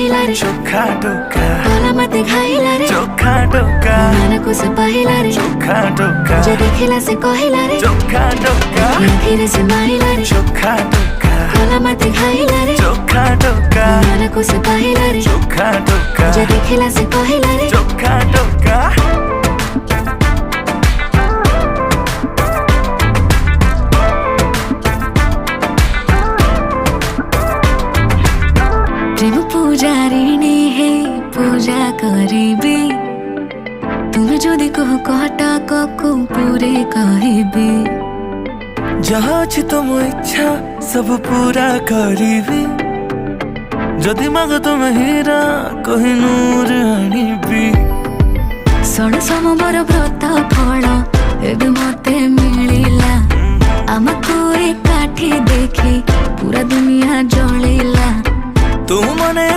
पहिला रे चोखा टोका गला मते घाइला रे चोखा टोका मन को से पहिला रे चोखा टोका जे देखिला से कहिला रे चोखा टोका धीरे से माइला रे चोखा टोका गला मते घाइला रे चोखा टोका मन को से पहिला रे चोखा टोका जे देखिला से कहिला रे चोखा टोका प्रेम पूजारिणी हे पूजा करिबी तुम जदि कह कहटा कको पूरे कहबी जहाँ अछि तुम इच्छा सब पूरा करिबी जदि माग तुम हीरा कोहिनूर आनिबी षोड़ सोमवार व्रत फल एबे मते मिलिला आमको एकाठी देखी पूरा दुनिया जलिला तू मने